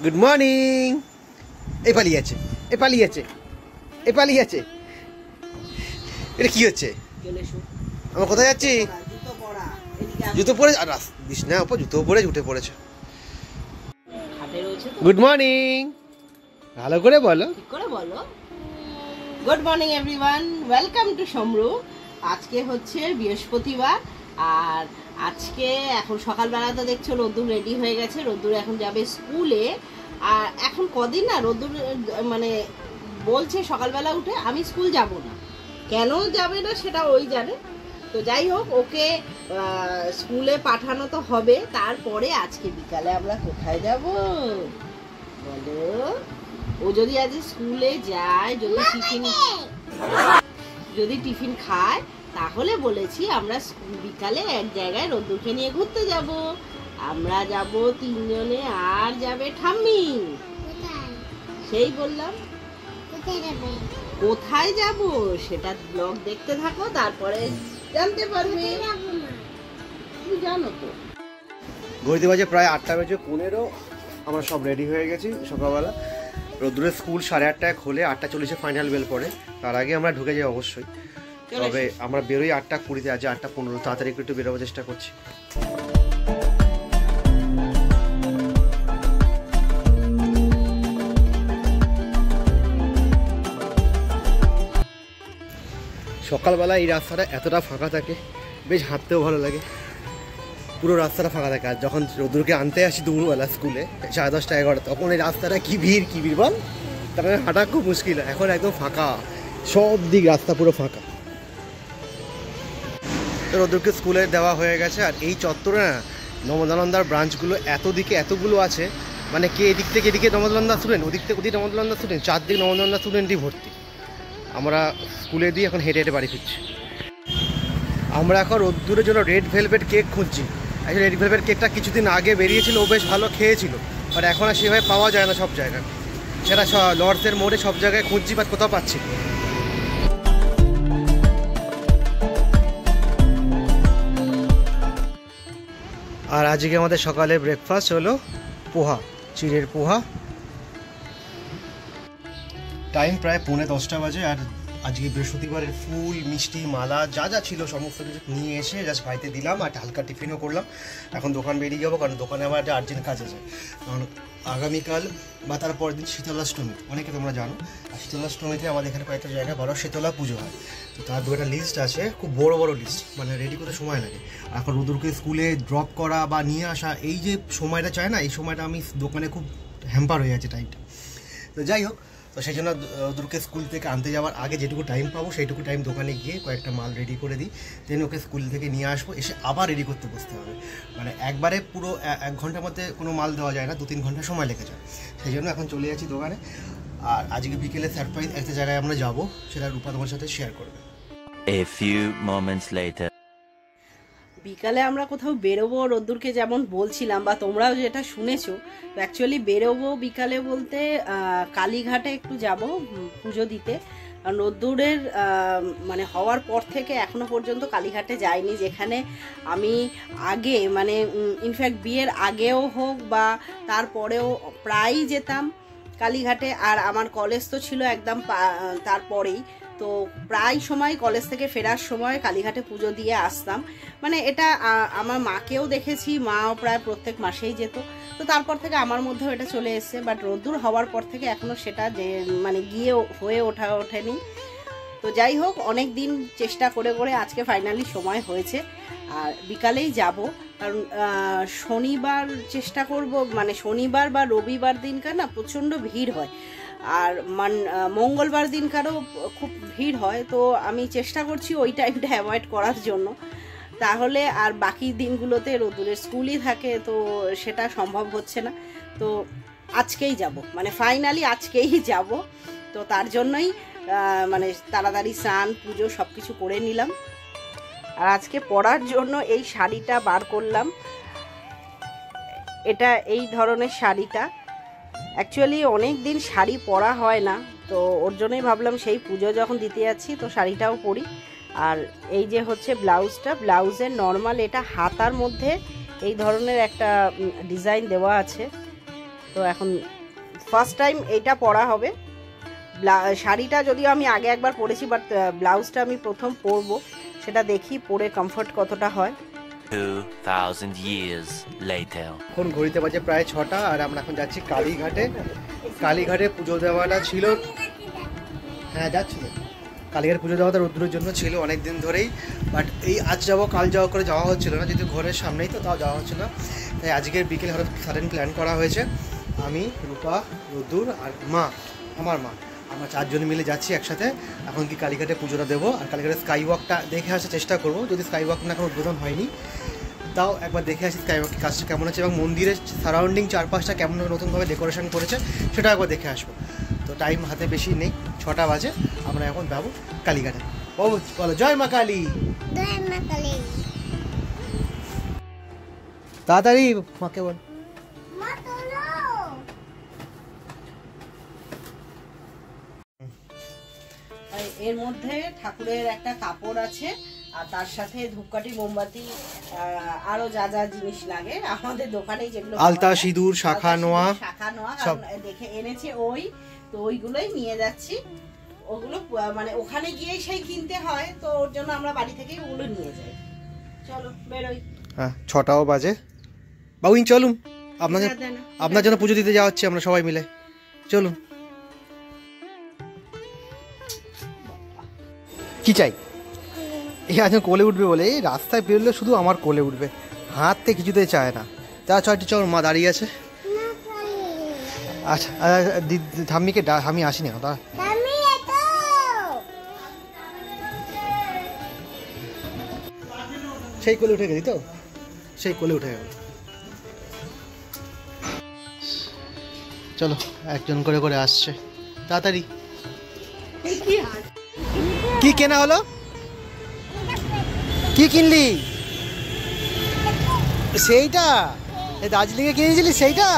Good morning. এই পালিয়ে আছে, এই পালিয়ে আছে, এই পালিয়ে আছে। এটা কি হচ্ছে? আমরা কোথায় যাচ্ছি? জুতো পরে বিছনা উপর জুতো পরে উঠে পড়েছে। গুড মর্নিং, ভালো করে বলো। ঠিক করে বলো। Good morning everyone, welcome to সমরু। আজকে হচ্ছে বৃহস্পতিবার, আর আজকে এখন সকালবেলা তো দেখছো রোদ্দুর রেডি হয়ে গেছে। রোদ্দুর এখন যাবে স্কুলে। আর এখন কদিন না রোদ্দুর মানে বলছে সকালবেলা উঠে আমি স্কুল যাব না, কেন যাবে না সেটা ওই জানে। তো যাই হোক, ওকে স্কুলে পাঠানো তো হবে। তারপরে আজকে বিকালে আমরা কোথায় যাব বলো? ও যদি আজ স্কুলে যায়, যদি টিফিন খায়, তাহলে বলেছি আমরা বিকালে এক জায়গায় রোদ্দুরকে নিয়ে ঘুরতে যাব। আমরা যাব তিনজনে, আর যাবে ঠাম্মি। সেই বললাম কোথায় যাব সেটা ব্লগ দেখতে থাকো, তারপরে জানতে পারবে। তুমি জানো তো। ঘড়িতে বাজে প্রায় 8টা বেজে 15। আমরা সব রেডি হয়ে গেছি। সকালবেলা রোদ্দুরের স্কুল 8:30টায় খোলে, 8:40-এ ফাইনাল বেল পড়ে। তার আগে আমরা ঢুকে যাই অবশ্যই। তবে আমরা বেরোই 8:20-তে, আজ 8:15। তাড়াতাড়ি একটু বেরোবার চেষ্টা করছি। সকালবেলা এই রাস্তাটা এতটা ফাঁকা থাকে, বেশ হাঁটতেও ভালো লাগে। পুরো রাস্তাটা ফাঁকা থাকে। আর যখন রোদ্দুরকে আনতে আসি দুপুরবেলা স্কুলে 10:30, 11, তখন এই রাস্তাটা কি ভিড় বল। তখন হাঁটা খুব মুশকিল। এখন একদম ফাঁকা, সব দিক রাস্তা পুরো ফাঁকা। তো রোদ্দুরকে স্কুলে দেওয়া হয়ে গেছে। আর এই চত্বরে না নমদানন্দার ব্রাঞ্চগুলো এতগুলো আছে, মানে কে এদিক থেকে এদিকে নমদানন্দা স্টুডেন্ট, ওদিক থেকে ওদিকে নমদানন্দা স্টুডেন্ট, চারদিক নমদানন্দা স্টুডেন্টই ভর্তি। আমরা স্কুলে দিয়ে এখন হেঁটে হেঁটে বাড়ি ফিরছি। আমরা এখন রোদ্দুরের জন্য রেড ভেলভেট কেক খুঁজছি। আসলে রেড ভেলভেট কেকটা কিছুদিন আগে বেরিয়েছিল, ও বেশ ভালো খেয়েছিল, বাট এখন আর সেভাবে পাওয়া যায় না সব জায়গায়। সেটা লর্ডসের মোড়ে সব জায়গায় খুঁজছি, বাট কোথাও পাচ্ছি। আর আজকে আমাদের সকালে ব্রেকফাস্ট হলো পোহা, চিড়ের পোহা। টাইম প্রায় 9:45 বাজে। আর আজকে বৃহস্পতিবারের ফুল, মিষ্টি, মালা যা যা ছিল সমস্ত কিছু নিয়ে এসে জাস্ট বাড়িতে দিলাম। আর হালকা টিফিনও করলাম। এখন দোকান বেরিয়ে যাবো, কারণ দোকানে আমার একটা আর্জেন্ট কাজ আছে। কারণ আগামীকাল বা তারপরের দিন শীতলাষ্টমী, অনেকে তোমরা জানো। আর শীতলাষ্টমীতে আমাদের এখানে কয়েকটা জায়গায় বড় শীতলা পুজো হয়। তো তার একটা লিস্ট আছে, খুব বড় বড় লিস্ট, মানে রেডি করতে সময় লাগে। আর এখন রোদ্দুরকে স্কুলে ড্রপ করা বা নিয়ে আসা, এই যে সময়টা চায় না, এই সময়টা আমি দোকানে খুব হ্যাম্পার হয়ে আছে টাইমটা। তো যাই হোক, তো সেই জন্য রোদ্দুরকে স্কুল থেকে আনতে যাওয়ার আগে যেটুকু টাইম পাবো সেইটুকু টাইম দোকানে গিয়ে কয়েকটা মাল রেডি করে দিই। দেন ওকে স্কুল থেকে নিয়ে আসবো, এসে আবার রেডি করতে বসতে হবে। মানে একবারে পুরো 1 ঘন্টার মধ্যে কোনো মাল দেওয়া যায় না, 2-3 ঘন্টা সময় লেগে যায়। সেই জন্য এখন চলে যাচ্ছি দোকানে। আর আজকে বিকেলে সারপ্রাইজ একটা জায়গায় আমরা যাব, সেটা রূপা তোমার সাথে শেয়ার করবে। A few moments later. বিকালে আমরা কোথাও বেরোবো, রোদ্দুরকে যেমন বলছিলাম, বা তোমরাও যেটা শুনেছো, অ্যাকচুয়ালি বেরোবো বিকালে বলতে কালীঘাটে একটু যাব পুজো দিতে। কারণ রোদ্দুরের মানে হওয়ার পর থেকে এখনো পর্যন্ত কালীঘাটে যাইনি, যেখানে আমি আগে মানে ইনফ্যাক্ট বিয়ের আগেও হোক বা তারপরেও প্রায়ই যেতাম কালীঘাটে। আর আমার কলেজ তো ছিল একদম তারপরেই, তো প্রায় সময় কলেজ থেকে ফেরার সময় কালীঘাটে পুজো দিয়ে আসতাম। মানে এটা আমার মাকেও দেখেছি, মাও প্রায় প্রত্যেক মাসেই যেত। তো তারপর থেকে আমার মধ্যেও এটা চলে এসছে, বাট রোদ্দুর হওয়ার পর থেকে এখনও সেটা যে মানে গিয়ে হয়ে ওঠেনি। তো যাই হোক, অনেক দিন চেষ্টা করে করে আজকে ফাইনালি সময় হয়েছে। আর বিকালেই যাব, কারণ শনিবার চেষ্টা করব, মানে শনিবার বা রবিবার দিনকার না প্রচণ্ড ভিড় হয়। আর মঙ্গলবার দিনকারও খুব ভিড় হয়। তো আমি চেষ্টা করছি ওই টাইমটা অ্যাভয়েড করার জন্য। তাহলে আর বাকি দিনগুলোতে রোদ্দুরের স্কুলই থাকে, তো সেটা সম্ভব হচ্ছে না। তো আজকেই যাব, মানে ফাইনালি আজকেই যাব। তো তার জন্যই মানে তাড়াতাড়ি স্নান পুজো সব কিছু করে নিলাম। আর আজকে পরার জন্য এই শাড়িটা বার করলাম। এটা এই ধরনের শাড়িটা অ্যাকচুয়ালি অনেক দিন শাড়ি পরা হয় না, তো ওর জন্যই ভাবলাম সেই পুজো যখন দিতে যাচ্ছি তো শাড়িটাও পরি। আর এই যে হচ্ছে ব্লাউজটা, ব্লাউজের নর্মাল এটা হাতার মধ্যে এই ধরনের একটা ডিজাইন দেওয়া আছে। তো এখন ফার্স্ট টাইম এইটা পরা হবে। শাড়িটা যদিও আমি আগে একবার পরেছি, বাট ব্লাউজটা আমি প্রথম পরবো, সেটা দেখি পরে কমফর্ট কতটা হয়। 2000 years later. এখন ঘড়িতে বাজে প্রায় 6টা, আর আমরা এখন যাচ্ছি কালীঘাটে। কালীঘাটে পুজো দেওয়াটা ছিল, হ্যাঁ যাচ্ছিল, কালীঘাটে পুজো দেওয়াটা রোদ্দুরের জন্য ছিল অনেক দিন ধরেই, বাট এই আজ যাবো কাল যাওয়া করে যাওয়া হচ্ছিল না, যেহেতু ঘরের সামনেই তো তাও যাওয়া হচ্ছিল না। তাই আজকের বিকেলে হঠাৎ সাডেন প্ল্যান করা হয়েছে, আমি, রূপা, রোদ্দুর আর মা, আমার মা, আমরা 4 জন মিলে যাচ্ছি একসাথে। এখন কি কালীঘাটে পুজোটা দেবো, আর কালীঘাটে স্কাই ওয়াকটা দেখে আসার চেষ্টা করবো, যদি স্কাই ওয়াক না এখন উদ্বোধন হয়নি তাও একবার দেখে আসি স্কাই ওয়াকের কাজটা কেমন আছে, এবং মন্দিরের সারাউন্ডিং চারপাশটা কেমন নতুনভাবে ডেকোরেশন করেছে সেটা একবার দেখে আসবো। তো টাইম হাতে বেশি নেই, 6টা বাজে, আমরা এখন যাবো কালীঘাটে। ও বলো জয় মা কালী। জয় মা কালী। তাড়াতাড়ি মাকে বল। মা তোলো। এর মধ্যে ঠাকুরের একটা কাপড় আছে, আর তার সাথে ধূপকাঠি, মোমবাতি, আরো যা যা জিনিস লাগে আমাদের দোকানে, যেগুলো আলতা, সিঁদুর, শাখা নোয়া সব দেখে এনেছে ওই, তো ওইগুলোই নিয়ে যাচ্ছি। ওগুলো মানে ওখানে গিয়ে সেই কিনতে হয়, তো ওর জন্য আমরা বাড়ি থেকেই ওগুলো নিয়ে যাই। চলো বেরোই। হ্যাঁ 6টাও বাজে, বাবুইন চলুন, আপনার জন্য পুজো দিতে যাওয়া হচ্ছে আমরা সবাই মিলে, চলুন। কি চাই? এই আজ কোলে উঠবে বলে, এই রাস্তায় বেরোলে শুধু আমার কোলে উঠবে, হাততে কিছুতে চায় না। তা চল, মা দাঁড়িয়ে আছে। আচ্ছা ঠাম্মিকে আমি আসিনি, দাঁড়া। সেই কোলে উঠে গেছি তো, সেই কোলে উঠে গেল। চলো, একজন করে করে আসছে, তাড়াতাড়ি। কি কেনা হলো? কি কিনলি? সেইটা দার্জিলিংয়ে কিনেছিলি সেইটা,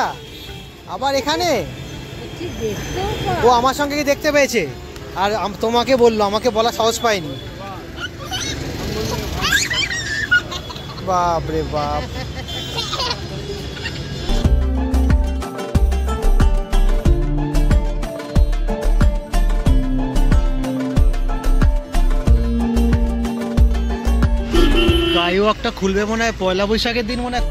আবার এখানে? ও আমার সঙ্গে কি দেখতে পেয়েছে, আর তোমাকে বললো, আমাকে বলা সাহস পাইনি। বাপ রে বাপ। স্কাই ওয়াকটা খুলবে মনে হয় পয়লা বৈশাখের দিন, মনে হয়।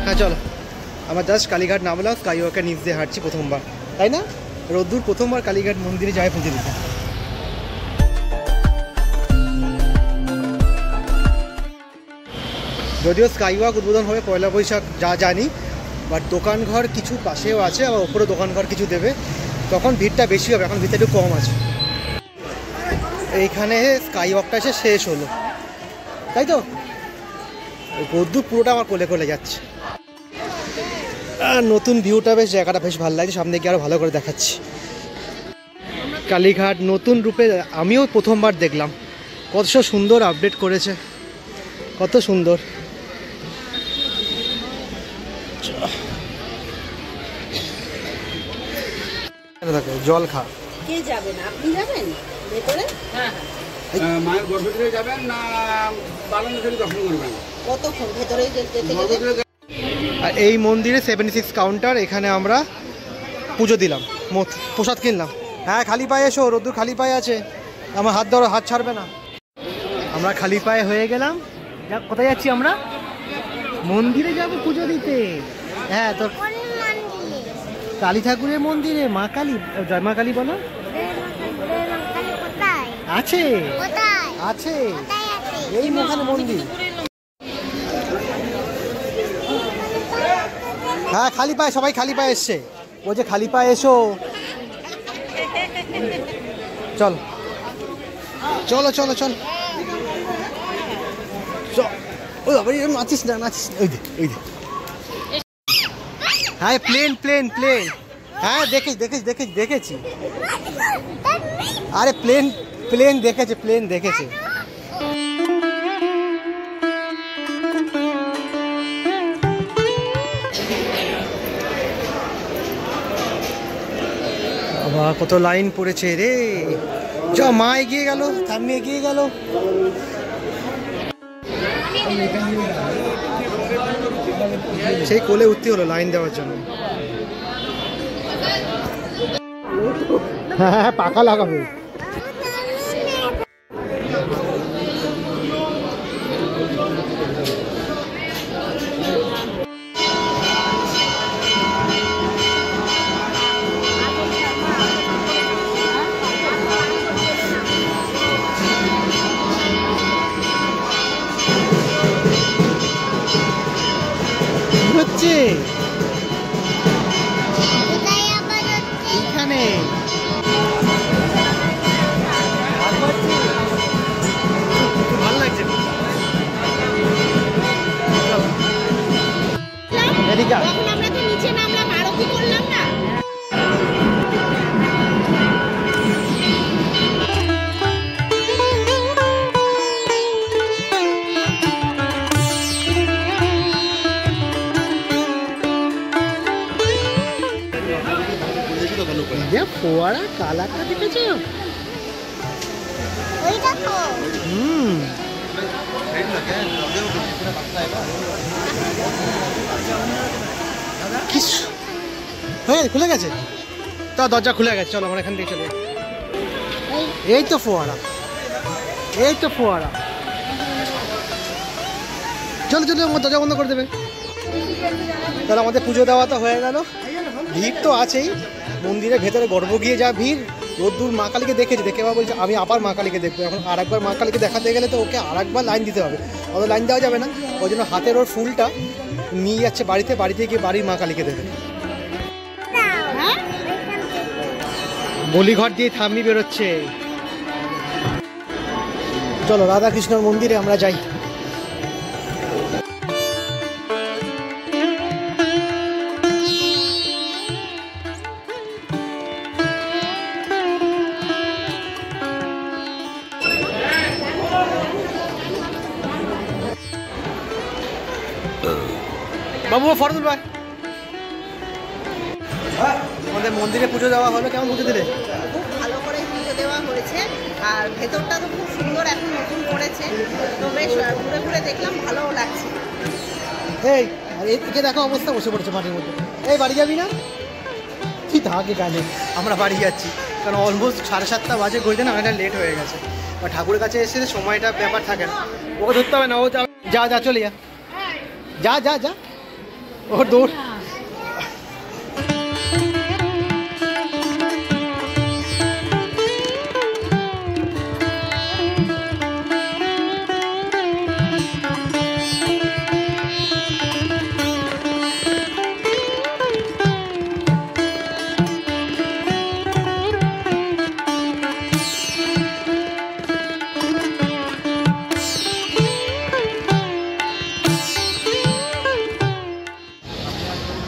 হ্যাঁ চলো, আমার জাস্ট কালীঘাট নামলাম, স্কাই ওয়াকের নিচ দিয়ে হাঁটছি প্রথমবার, তাই না? রোদ্দুর প্রথমবার কালীঘাট মন্দিরে যায় পুজো দিতে। যদিও স্কাই ওয়াক উদ্বোধন হবে পয়লা বৈশাখ যা জানি, বাট দোকানঘর কিছু পাশেও আছে, আবার ওপরে দোকানঘর কিছু দেবে, তখন ভিড়টা বেশি হবে, এখন ভিড়টা একটু কম আছে। এইখানে স্কাই ওয়াকটা এসে শেষ হলো, তাই তো? রোদ্দুর পুরোটা আমার কোলে কোলে যাচ্ছে, আর নতুন ভিউটা বেশ, জায়গাটা বেশ ভালো লাগছে, সামনে গিয়ে আরও ভালো করে দেখাচ্ছি। কালীঘাট নতুন রূপে আমিও প্রথমবার দেখলাম, কত সুন্দর আপডেট করেছে, কত সুন্দর। জল খা। কে যাবেন? আপনি যাবেন ভেতরে? হ্যাঁ মায়ের গর্ভগৃহে যাবেন না বারান্দাতে দর্শন করবেন? কতক্ষণ ভেতরেই যেতে গেলে? আর এই মন্দিরে 76 কাউন্টার, এখানে আমরা পুজো দিলাম, প্রসাদ কিনলাম। হ্যাঁ খালি পায়ে এসো, রোদ্দুর খালি পায়ে আছে, আমার হাত ধরো, হাত ছাড়বে না। আমরা খালি পায়ে হয়ে গেলাম। কোথায় যাচ্ছি আমরা? মন্দিরে যাব পুজো দিতে। হ্যাঁ তো কালী ঠাকুরের মন্দিরে, মা কালী, জয় মা কালী বলো। আছে আছে এই ওখানে মন্দির। হ্যাঁ খালি পায়ে, সবাই খালি পায়ে এসছে, বলছে খালি পায়ে এসো। চল চলো চলো চল, ওই বাবা নাচিস না, নাচিস না, ওই দে ওই দে। হ্যাঁ প্লেন প্লেন প্লেন, হ্যাঁ দেখেছি দেখেছি দেখেছি দেখেছি, আরে প্লেন প্লেন দেখেছে, প্লেন দেখেছে। বাবা কত লাইন পড়েছে রে। যা মা এগিয়ে গেল, থাম্মি এগিয়ে গেল। সেই কোলে উঠতে হলো লাইন দেওয়ার জন্য। হ্যাঁ হ্যাঁ পাকা লাগাবে। হচ্ছে কোথায় আবার হচ্ছে? এখানে ভালো লাগছে। এদিকে আয়। এখন আমরা তো নিচে নামলাম, আরতি করলাম না। ফোয়ারা কালারটা দেখেছো? ওই দেখো। হ্যাঁ খুলে গেছে তা, দরজা খুলে গেছে। চলো আমরা এখান থেকে চলে যাই। এই তো ফোয়ারা, এই তো ফোয়ারা। চলো চলো আমার দরজা বন্ধ করে দেবে। তাহলে আমাদের পুজো দেওয়া তো হয়ে গেল। ভিড় তো আছেই, মন্দিরের ভেতরে গর্ব গিয়ে যা ভিড়। রোদ্দুর মা কালীকে দেখেছি, দেখে বা বলছে আমি আবার মা কালীকে দেখবো। এখন আর একবার মা কালীকে দেখাতে গেলে তো ওকে আর একবার লাইন দিতে হবে, অত লাইন দেওয়া যাবে না। ওই জন্য হাতের ওর ফুলটা নিয়ে যাচ্ছে বাড়িতে, বাড়িতে গিয়ে বাড়ির মা কালীকে দেবে। বলিঘর দিয়ে থাম্মি বেরোচ্ছে। চলো রাধাকৃষ্ণর মন্দিরে আমরা যাই। বাবু ফটো তুলবা। আমাদের মন্দিরে পুজো দেওয়া হলো, কেমন পুজো দিলে? খুব ভালো করে পুজো দেওয়া হয়েছে, আর ভেতরটা তো খুব সুন্দর এখন নতুন করেছে, তো বেশ ঘুরে ঘুরে দেখলাম, ভালোও লাগছে। এই আর এদিকে দেখো অবস্থা, বসে পড়েছে মাটির মধ্যে। এই বাড়ি যাবি না? ঠিক থাকে কাজে আমরা বাড়ি যাচ্ছি, কারণ অলমোস্ট 7:30 বাজে, ঘুরতে না অনেকটা লেট হয়ে গেছে। আর ঠাকুরের কাছে এসে সময়টা ব্যাপার থাকে না, ওকে ধরতে হবে না। ও যা যা চলে যা, যা যা যা, ওর দৌড়।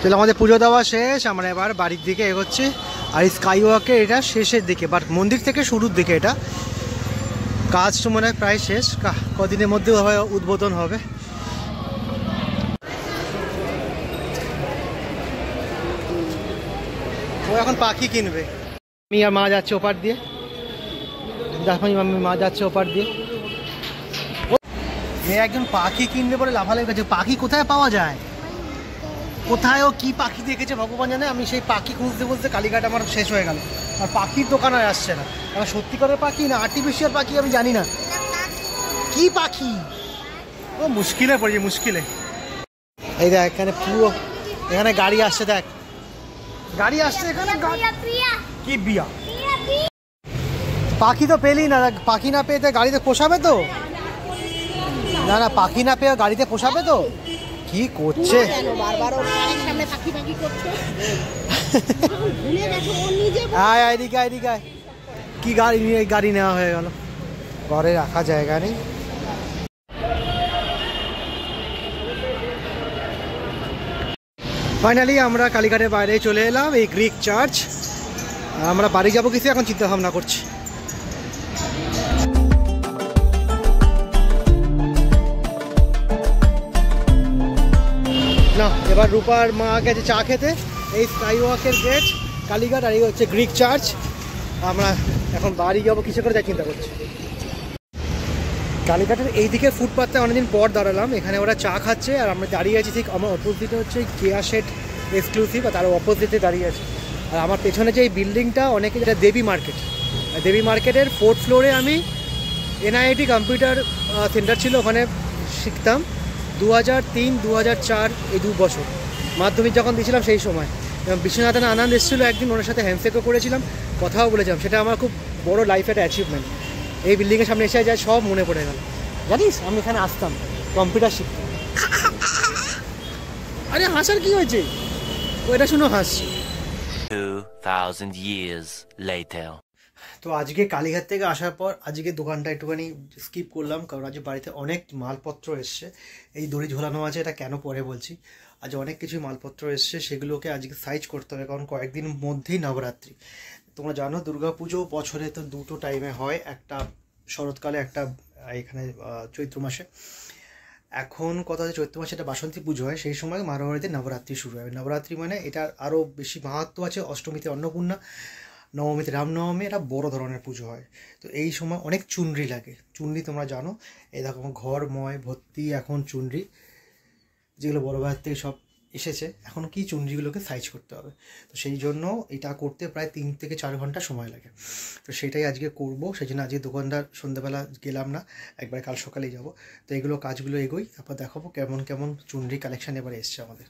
চলো আমাদের পুজো দেওয়া শেষ, আমরা এবার বাড়ির দিকে এগোচ্ছি। আর স্কাই ওয়াকে এটা শেষের দিকে, বাট মন্দির থেকে শুরুর দিকে এটা কাজ তো মনে হয় প্রায় শেষ, কদিনের মধ্যে উদ্বোধন হবে। ও এখন পাখি কিনবে। আমি আর মা যাচ্ছে ওপার দিয়ে, দেখো মা যাচ্ছে ওপার দিয়ে। মেয়ে একজন পাখি কিনবে বলে লাফালাফি করছে। পাখি কোথায় পাওয়া যায়, কোথায় ও কি পাখি দেখেছে ভগবান জানে। আমি সেই পাখি খুঁজতে খুঁজতে কালীঘাট আমার শেষ হয়ে গেল, আর পাখির দোকান আর আসছে না। আমার সত্যিকারের পাখি না আর্টিফিশিয়াল পাখি আমি জানি না কি পাখি। ও মুশকিলে পড়েছে, মুশকিলে। এই দেখ এখানে পুরো, এখানে গাড়ি আসছে, দেখ গাড়ি আসছে এখানে। কি বিয়া, পাখি তো পেলি না, পাখি না পেয়ে গাড়িতে পোষাবে তো? না না, পাখি না পেয়ে গাড়িতে পোষাবে তো? কি করছে বারবার ওর সামনে পাখি পাখি করছে। আয় এদিকে এদিকে আয়। কি গাড়ি নিয়ে গাড়ি নেওয়া হয়ে গেল, ঘরে রাখা জায়গা নেই। ফাইনালি আমরা কালীঘাটের বাইরে চলে এলাম, এই গ্রিক চার্চ। আমরা বাড়ি যাবো কিছু এখন চিন্তা ভাবনা করছি। না এবার রূপার মা গেছে চা খেতে। এই স্কাই ওয়াকের গেট কালীঘাট আর এই হচ্ছে গ্রিক চার্চ। আমরা এখন বাড়ি যাবো, কিসে করে যাই চিন্তা করছি। কালীঘাটের এইদিকে ফুটপাথে অনেকদিন পর দাঁড়ালাম, এখানে ওরা চা খাচ্ছে আর আমরা দাঁড়িয়ে আছি ঠিক আমার অপোজিটে হচ্ছে কেয়া শেড এক্সক্লুসিভ, আর তার অপোজিটে দাঁড়িয়ে আছে। আর আমার পেছনে যে এই বিল্ডিংটা অনেকে, যেটা দেবী মার্কেট, দেবী মার্কেটের 4th ফ্লোরে আমি NIIT কম্পিউটার সেন্টার ছিল, ওখানে শিখতাম 2003-2004 এই 2 বছর মাধ্যমিক যখন দিয়েছিলাম সেই সময়। এবং বিশ্বনাথন আনন্দ এসেছিলো একদিন, ওনার সাথে হ্যান্ডশেকও করেছিলাম, কথাও বলেছিলাম। সেটা আমার খুব বড় লাইফের একটা অ্যাচিভমেন্ট। এই বিল্ডিংয়ের সামনে এসে যায় সব মনে পড়ে গেল। জানিস আমি এখানে আসতাম কম্পিউটার শিখতাম। আরে হাসার কি হয়েছে, ওইটা শুনো হাসছি। 2,000 years later. তো আজকে কালীঘাট থেকে আসার পর আজকে দোকানটা একটুখানি স্কিপ করলাম, কারণ আজ বাড়িতে অনেক মালপত্র এসছে। এই দড়ি ঝোলানো আছে, এটা কেন পরে বলছি। আজ অনেক কিছু মালপত্র এসছে, সেগুলোকে আজকে সাইজ করতে হবে, কারণ কয়েকদিন মধ্যেই নবরাত্রি। তোমরা জানো দুর্গাপুজো বছরে তো 2টো টাইমে হয়, একটা শরৎকালে, একটা এখানে চৈত্র মাসে। এখন কথা হচ্ছে চৈত্র মাসে এটা বাসন্তী পুজো হয়, সেই সময় মারোয়ারিতে নবরাত্রি শুরু হয়। নবরাত্রি মানে এটা আরও বেশি মাহাত্ম্য আছে। অষ্টমীতে অন্নপূর্ণা, নবমীতে রামনবমী, এটা বড় ধরনের পুজো হয়। তো এই সময় অনেক চুনরি লাগে। চুনরি তোমরা জানো, এই দেখো ঘরময় ভর্তি এখন চুনরি, যেগুলো বড় বাজার থেকে সব এসেছে। এখন কি চুনরিগুলোকে সাইজ করতে হবে, তো সেই জন্য এটা করতে প্রায় 3 থেকে 4 ঘন্টা সময় লাগে। তো সেটাই আজকে করব, সেই জন্য আজকে দোকানদার সন্ধ্যাবেলা গেলাম না, একবার কাল সকালেই যাব। তো এগুলো কাজগুলো এগোই, তারপর দেখাবো কেমন কেমন চুনরি কালেকশান এবার এসছে আমাদের।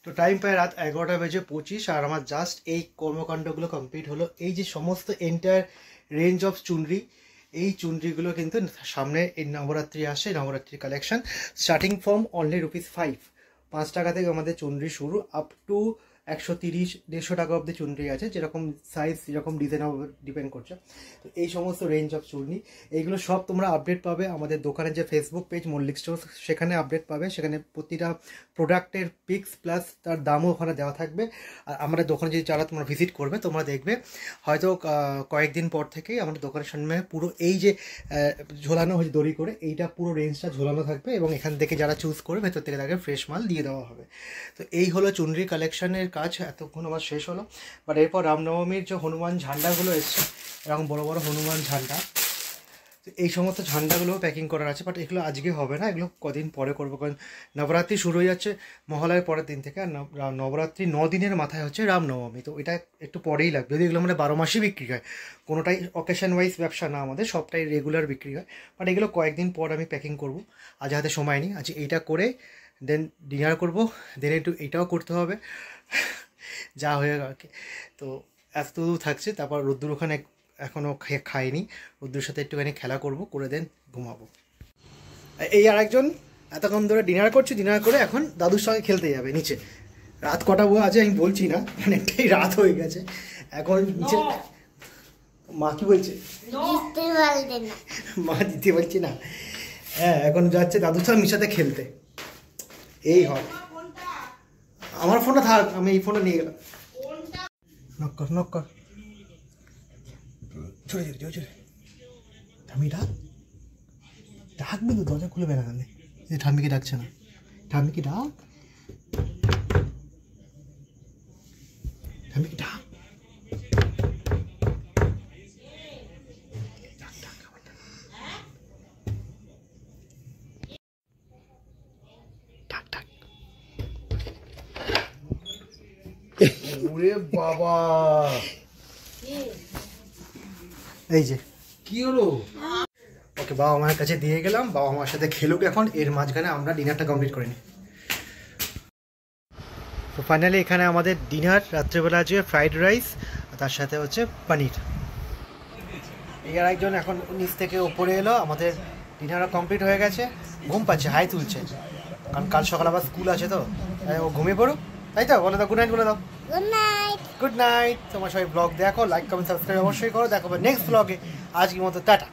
তো টাইম প্রায় রাত 11:25 আর আমার জাস্ট এই কর্মকাণ্ডগুলো কমপ্লিট হলো। এই যে সমস্ত এন্টায়ার রেঞ্জ অফ চুনরি, এই চুনরিগুলো কিন্তু সামনে এই নবরাত্রি আসে, Navratri collection. Starting from only ₹5, 5 টাকা থেকে আমাদের চুনরি শুরু, আপ টু 130-150 টাকা অবধি চুনরি আছে, যেরকম সাইজ যেরকম ডিজাইন ডিপেন্ড করছে। তো এই সমস্ত রেঞ্জ অফ চুনরি, এইগুলো সব তোমরা আপডেট পাবে আমাদের দোকানের যে ফেসবুক পেজ মল্লিক স্টোর, সেখানে আপডেট পাবে। সেখানে প্রতিটা প্রোডাক্টের পিক্স প্লাস তার দামও ওখানে দেওয়া থাকবে। আর আমাদের দোকানে যদি যারা তোমরা ভিজিট করবে, তোমরা দেখবে হয়তো কয়েকদিন পর থেকেই আমাদের দোকানের সামনে পুরো এই যে ঝোলানো হয়েছে দড়ি করে, এইটা পুরো রেঞ্জটা ঝোলানো থাকবে, এবং এখান থেকে যারা চুজ করবে ভেতর থেকে তাকে ফ্রেশ মাল দিয়ে দেওয়া হবে। তো এই হলো চুনরি কালেকশনের কাজ, এতক্ষণ আমার শেষ হলো। বাট এরপর রামনবমীর যে হনুমান ঝান্ডাগুলো এসছে, এরকম বড় বড় হনুমান ঝান্ডা, তো এই সমস্ত ঝান্ডাগুলো প্যাকিং করার আছে। বাট এগুলো আজকে হবে না, এগুলো কদিন পরে করবো, কারণ নবরাত্রি শুরু হয়ে যাচ্ছে মহালয়ের পরের দিন থেকে। আর নবরাত্রি 9 দিনের মাথায় হচ্ছে রামনবমী, তো এটা একটু পরেই লাগবে। যদি এগুলো আমাদের 12 মাসই বিক্রি হয়, কোনোটাই অকেশন ওয়াইজ ব্যবসা না আমাদের, সবটাই রেগুলার বিক্রি হয়। বাট এগুলো কয়েকদিন পর আমি প্যাকিং করবো, আজ হাতে সময় নেই। আজ এইটা করে দেন ডিনার করবো, দেন একটু এইটাও করতে হবে, যা হয়ে গেল আর কি। তো এত থাকছে। তারপর রোদ্দুর ওখানে এখনও খাইনি, রোদ্দুর সাথে একটুখানি খেলা করব, করে দেন ঘুমাবো। এই আর একজন এতক্ষণ ধরে ডিনার করছি, ডিনার করে এখন দাদুর সঙ্গে খেলতে যাবে নিচে। রাত কটা আছে আমি বলছি না, অনেকটাই রাত হয়ে গেছে এখন নিচে। মা কি বলছে? মা দিতে বলছে না। হ্যাঁ, এখন যাচ্ছে দাদুর সঙ্গে নিচেতে খেলতে। এই হবে, আমার ফোনটা থাক, আমি এই ফোনটা নিয়ে গেলাম। নক কর, নক কর, চলে যেতে চলে। ঠাম্মি ডাকবে তো, দরজা খুলে বেড়ালে। ঠাম্মিকে ডাকছে না, ঠাম্মিকে ডাক, ঠাম্মিকে ডাক। ওরে বাবা, এই যে কি হলো? ওকে বাবা মায়ের কাছে দিয়ে গেলাম, বাবা মার সাথে খেলুক এখন। এর মাঝখানে আমরা ডিনারটা কমপ্লিট করে নিই। তো ফাইনালি এখানে আমাদের ডিনার রাত্রেবেলা আছে ফ্রাইড রাইস, তার সাথে হচ্ছে পনির। এই আর একজন এখন নিচ থেকে ওপরে এলো, আমাদের ডিনারও কমপ্লিট হয়ে গেছে। ঘুম পাচ্ছে, হাই তুলছে, কারণ কাল সকাল আবার স্কুল আছে, তো ও ঘুমিয়ে পড়ুক, তাই তো? বলে দাও গুড নাইট, বলে দাও গুড নাইট। Good night. তোমার সবাই ব্লগ দেখো, লাইক কমেন্ট সাবস্ক্রাইব অবশ্যই করো। দেখো নেক্সট ব্লগে। আজকের মতো টাটা।